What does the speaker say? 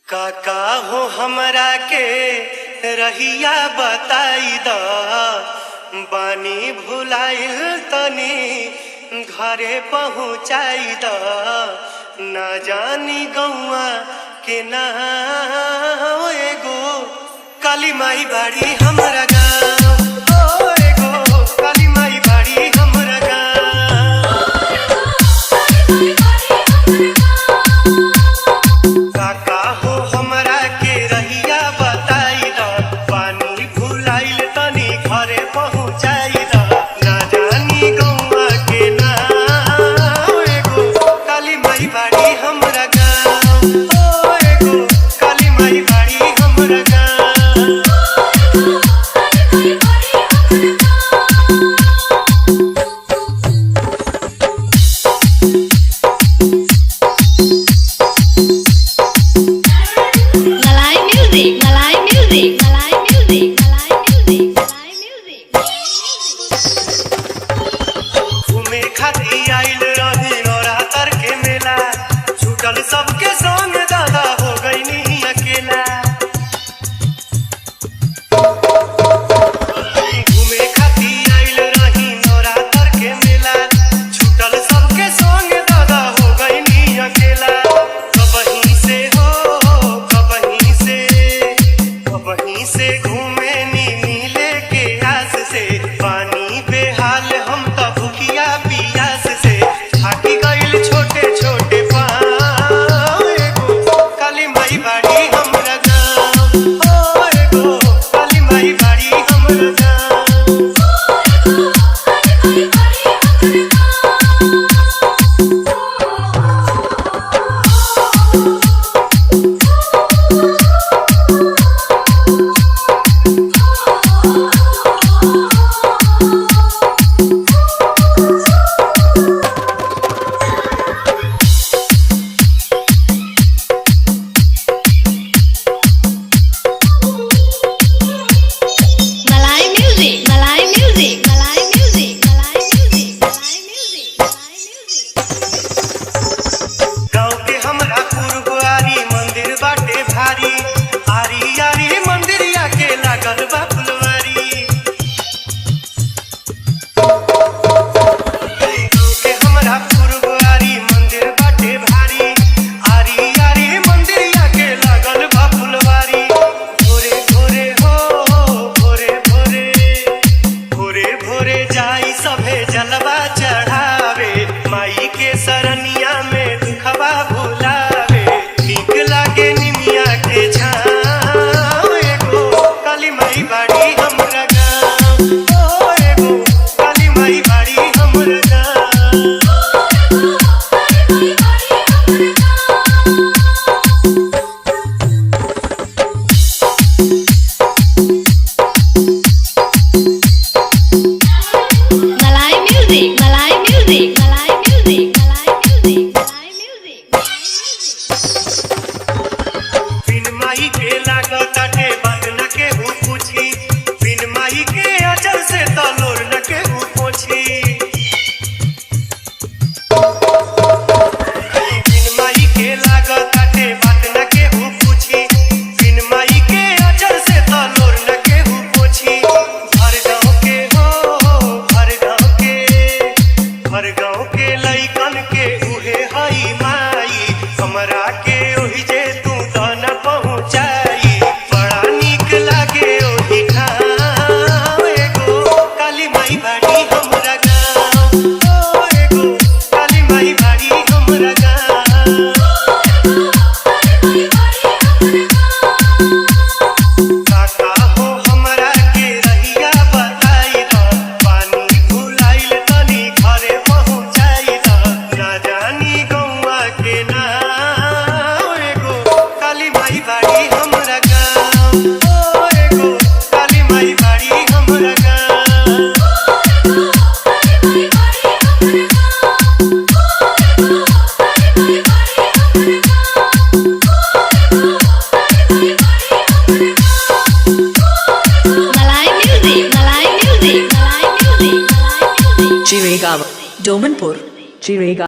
काका हो हमरा के रहिया बताई द बानी भुलाइल तनी घरे पहुँचाई द ना जानी गौआ के ना एगो काली माई बाड़ी हमरा गाँव ओ एगो काली माई बाड़ी हमरा गाँव। काका हो हमरा के रहिया बताई द पानी भुलाइल तनी घरे पहुँचाई द ना जानी गौआ के ना एगो काली माई बाड़ी हमरा गाँव ओ एगो काली माई बाड़ी हमरा गाँव। घूमे खातिर आइल रही नवरात्र के मेला छूटल सबके संग दादा हो गईनी अकेला। घूमे खातिर आइल रही नवरात्र के मेला छूटल सबके संग दादा हो गईनी अकेला। कबहीं से घूमे नी मिले के आस से पानी बेहाल हम त भूखिया पियास से थाकी गइल छोटे छोटे पाँव एगो काली माई बाड़ी हमरा गाँव ओ एगो काली माई बाड़ी हमरा गाँव। जलवा चढ़ावे माई के सरनिया में दुखवा भुलावे ठीक लागे निमिया के छाँव एगो काली माई बाड़ी हमरा गाँव ओ एगो काली माई बाड़ी हमरा गाँव। बिन माई के लागताटे बात न केहू पूछी बिन माई के अचर से तलोर न केहू पोछी। बिन माई के लागताटे बात न केहू पूछी बिन माई के अचर से तलोर न केहू पोछी। हर गाँव के लइकन के उहे हई माई हमरा के ओहि जे तू त न पहुँचाई बड़ा नीक लागे ओहि ठाम एगो काली माई बाड़ी हमरा गाँव ओ एगो काली माई बाड़ी हमरा गाँव। काका हो हमरा के रहिया बताई द पानी भुलाइल तनी घरे पहुँचाई द ना जानी गौआ के ना एगो काली माई बाड़ी हमरा गाँव ओ एगो काली माई बाड़ी हमरा गाँव। Chirega, Domanpur, Chirega.